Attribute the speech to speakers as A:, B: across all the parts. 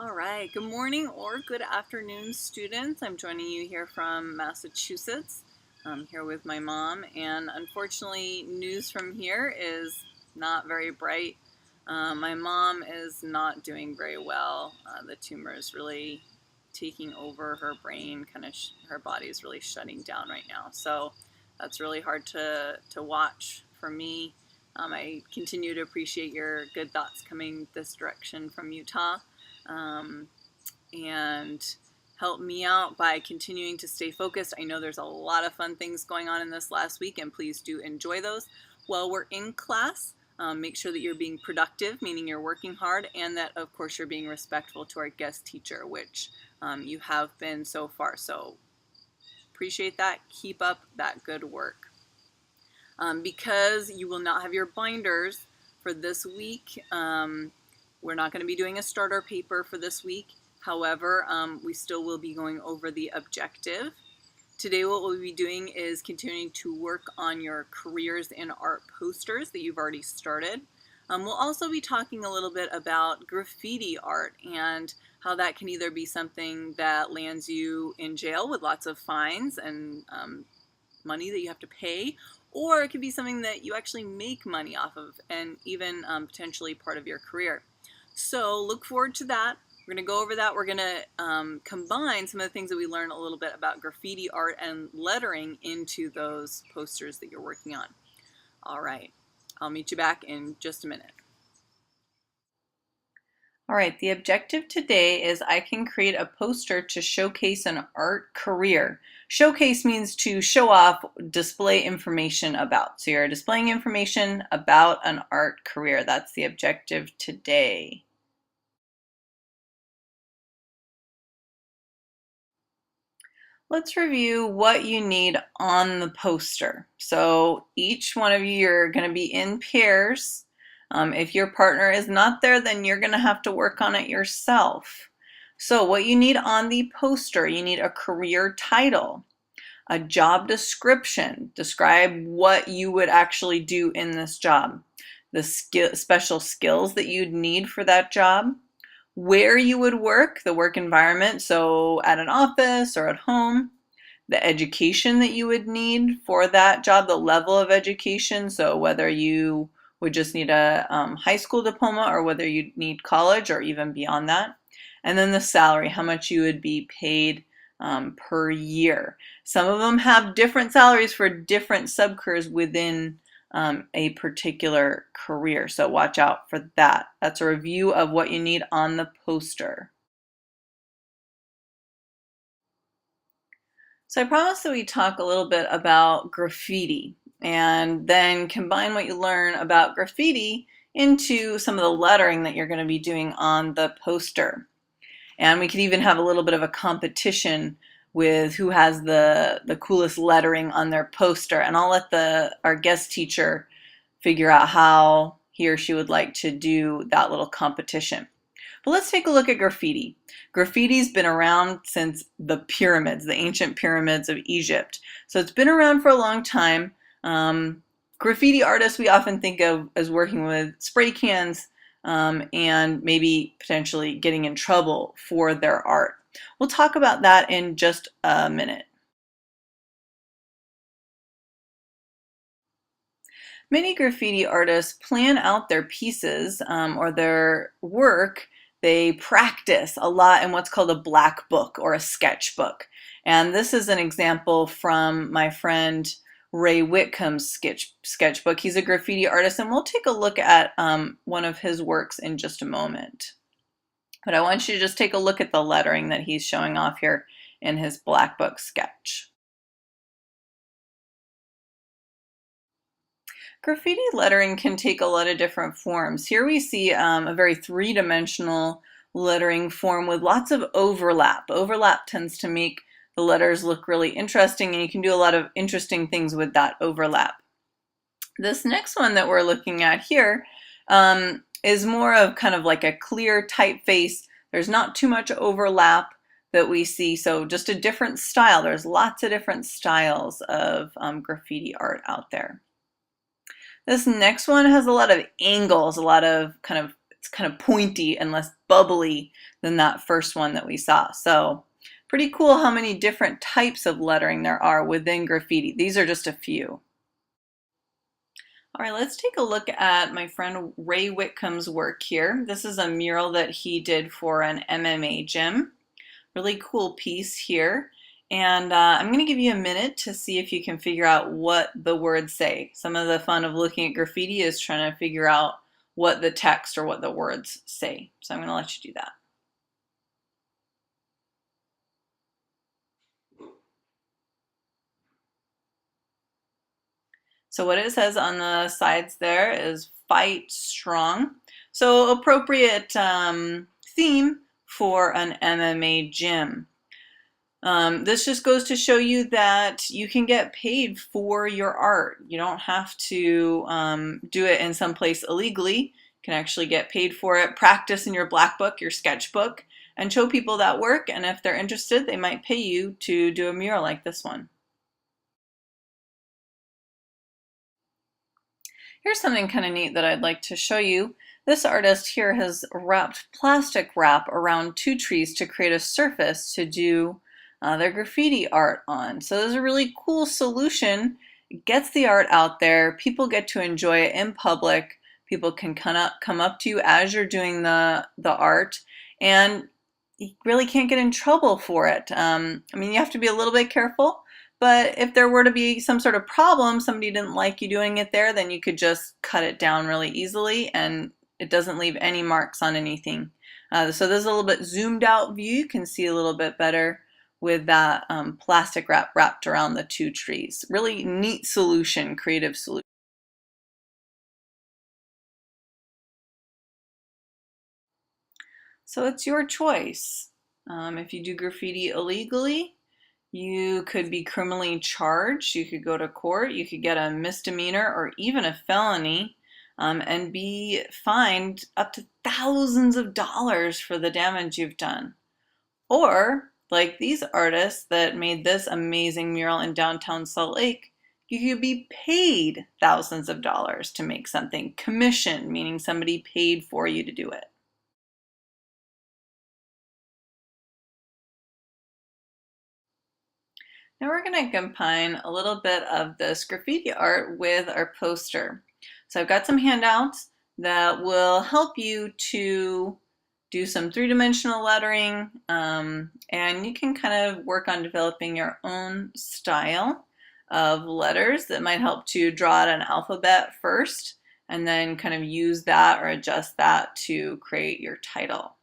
A: All right, good morning or good afternoon, students. I'm joining you here from Massachusetts. I'm here with my mom, and unfortunately, news from here is not very bright. My mom is not doing very well. The tumor is really taking over her brain, her body is really shutting down right now. So that's really hard to watch for me. I continue to appreciate your good thoughts coming this direction from Utah. And help me out by continuing to stay focused. I know there's a lot of fun things going on in this last week, and please do enjoy those. While we're in class, make sure that you're being productive, meaning you're working hard, and that, of course, you're being respectful to our guest teacher, which you have been so far. So appreciate that. Keep up that good work. Because you will not have your binders for this week, we're not going to be doing a starter paper for this week. However, we still will be going over the objective. Today what we'll be doing is continuing to work on your careers in art posters that you've already started. We'll also be talking a little bit about graffiti art and how that can either be something that lands you in jail with lots of fines and money that you have to pay, or it could be something that you actually make money off of and even potentially part of your career. So look forward to that. We're going to go over that. We're going to combine some of the things that we learned a little bit about graffiti art and lettering into those posters that you're working on. All right, I'll meet you back in just a minute. All right, the objective today is I can create a poster to showcase an art career. Showcase means to show off, display information about. So you're displaying information about an art career. That's the objective today. Let's review what you need on the poster. So each one of you, you're going to be in pairs. If your partner is not there, then you're going to have to work on it yourself. So what you need on the poster, you need a career title, a job description, describe what you would actually do in this job, the special skills that you'd need for that job, where you would work, the work environment, so at an office or at home, the education that you would need for that job, the level of education, so whether you would just need a high school diploma or whether you need college or even beyond that, and then the salary, how much you would be paid per year. Some of them have different salaries for different subcareers within a particular career, so watch out for that. That's a review of what you need on the poster. So I promised that we talk a little bit about graffiti and then combine what you learn about graffiti into some of the lettering that you're going to be doing on the poster. And we could even have a little bit of a competition with who has the coolest lettering on their poster. And I'll let our guest teacher figure out how he or she would like to do that little competition. But let's take a look at graffiti. Graffiti's been around since the pyramids, the ancient pyramids of Egypt. So it's been around for a long time. Graffiti artists we often think of as working with spray cans and maybe potentially getting in trouble for their art. We'll talk about that in just a minute. Many graffiti artists plan out their pieces or their work. They practice a lot in what's called a black book or a sketchbook. And this is an example from my friend Ray Whitcomb's sketchbook. He's a graffiti artist, and we'll take a look at one of his works in just a moment. But I want you to just take a look at the lettering that he's showing off here in his black book sketch. Graffiti lettering can take a lot of different forms. Here we see a very three-dimensional lettering form with lots of overlap. Overlap tends to make the letters look really interesting, and you can do a lot of interesting things with that overlap. This next one that we're looking at here is more of kind of like a clear typeface. There's not too much overlap that we see, so just a different style. There's lots of different styles of graffiti art out there. This next one has a lot of angles, a lot of kind of it's kind of pointy and less bubbly than that first one that we saw. So pretty cool how many different types of lettering there are within graffiti. These are just a few. All right, let's take a look at my friend Ray Whitcomb's work here. This is a mural that he did for an MMA gym. Really cool piece here. And I'm going to give you a minute to see if you can figure out what the words say. Some of the fun of looking at graffiti is trying to figure out what the text or what the words say. So I'm going to let you do that. So what it says on the sides there is fight strong. So appropriate theme for an MMA gym. This just goes to show you that you can get paid for your art. You don't have to do it in some place illegally. You can actually get paid for it, practice in your black book, your sketchbook, and show people that work. And if they're interested, they might pay you to do a mural like this one. Here's something kind of neat that I'd like to show you. This artist here has wrapped plastic wrap around 2 trees to create a surface to do their graffiti art on. So this is a really cool solution. It gets the art out there. People get to enjoy it in public. People can come up to you as you're doing the art, and you really can't get in trouble for it. I mean, you have to be a little bit careful. But if there were to be some sort of problem, somebody didn't like you doing it there, then you could just cut it down really easily and it doesn't leave any marks on anything. So there's a little bit zoomed out view. You can see a little bit better with that plastic wrap wrapped around the 2 trees. Really neat solution, creative solution. So it's your choice. If you do graffiti illegally, you could be criminally charged, you could go to court, you could get a misdemeanor or even a felony and be fined up to thousands of dollars for the damage you've done. Or, like these artists that made this amazing mural in downtown Salt Lake, you could be paid thousands of dollars to make something. Commission, meaning somebody paid for you to do it. Now we're going to combine a little bit of this graffiti art with our poster. So I've got some handouts that will help you to do some 3-dimensional lettering, and you can kind of work on developing your own style of letters that might help to draw out an alphabet first and then kind of use that or adjust that to create your title.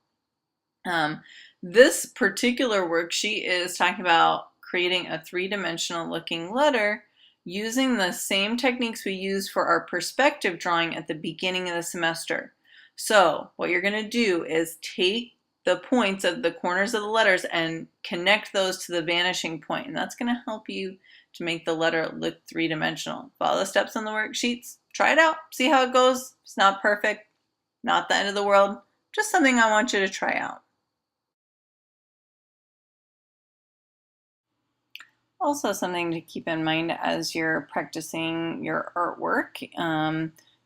A: This particular worksheet is talking about creating a 3-dimensional looking letter using the same techniques we use for our perspective drawing at the beginning of the semester. So what you're going to do is take the points of the corners of the letters and connect those to the vanishing point, and that's going to help you to make the letter look 3-dimensional. Follow the steps on the worksheets, try it out, see how it goes. It's not perfect, not the end of the world, just something I want you to try out. Also, something to keep in mind as you're practicing your artwork,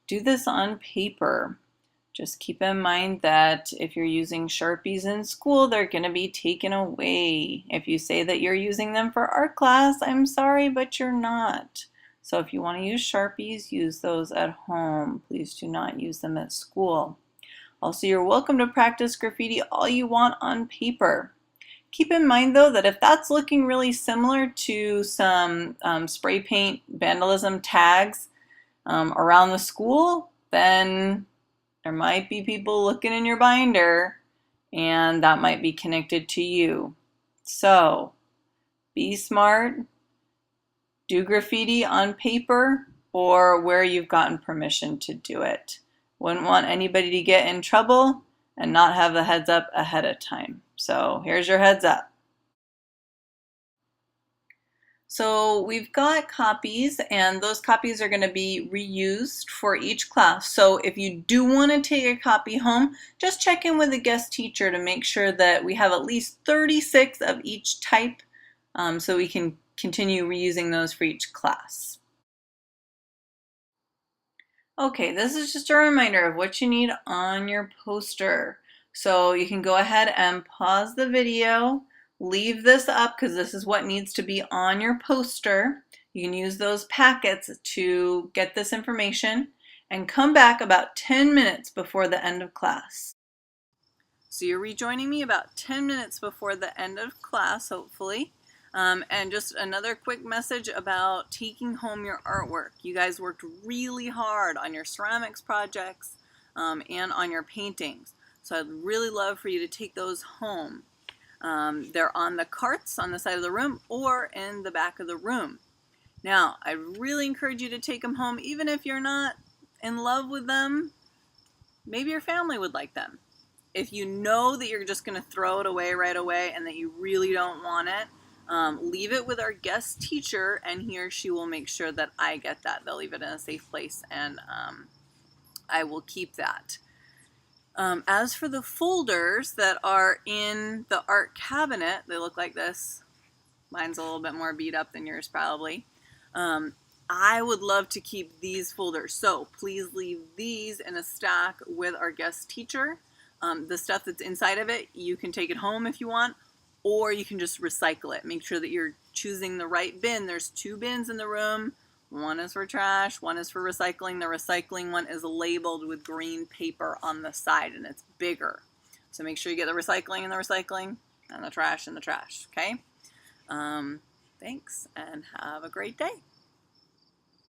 A: do this on paper. Just keep in mind that if you're using Sharpies in school, they're going to be taken away. If you say that you're using them for art class, I'm sorry, but you're not. So if you want to use Sharpies, use those at home. Please do not use them at school. Also, you're welcome to practice graffiti all you want on paper. Keep in mind though that if that's looking really similar to some spray paint vandalism tags around the school, then there might be people looking in your binder and that might be connected to you. So be smart, do graffiti on paper or where you've gotten permission to do it. Wouldn't want anybody to get in trouble and not have the heads up ahead of time. So here's your heads up. So we've got copies, and those copies are going to be reused for each class. So if you do want to take a copy home, just check in with the guest teacher to make sure that we have at least 36 of each type so we can continue reusing those for each class. Okay, this is just a reminder of what you need on your poster. So you can go ahead and pause the video, leave this up because this is what needs to be on your poster. You can use those packets to get this information and come back about 10 minutes before the end of class. So you're rejoining me about 10 minutes before the end of class, hopefully. And just another quick message about taking home your artwork. You guys worked really hard on your ceramics projects and on your paintings. So I'd really love for you to take those home. They're on the carts on the side of the room or in the back of the room. Now, I really encourage you to take them home, even if you're not in love with them. Maybe your family would like them. If you know that you're just going to throw it away right away and that you really don't want it, leave it with our guest teacher, and he or she will make sure that I get that. They'll leave it in a safe place, and I will keep that. As for the folders that are in the art cabinet, they look like this. Mine's a little bit more beat up than yours probably. I would love to keep these folders, so please leave these in a stack with our guest teacher. The stuff that's inside of it, you can take it home if you want, or you can just recycle it. Make sure that you're choosing the right bin. There's 2 bins in the room. One is for trash, one is for recycling. The recycling one is labeled with green paper on the side, and it's bigger. So make sure you get the recycling in the recycling and the trash in the trash, okay? Thanks, and have a great day.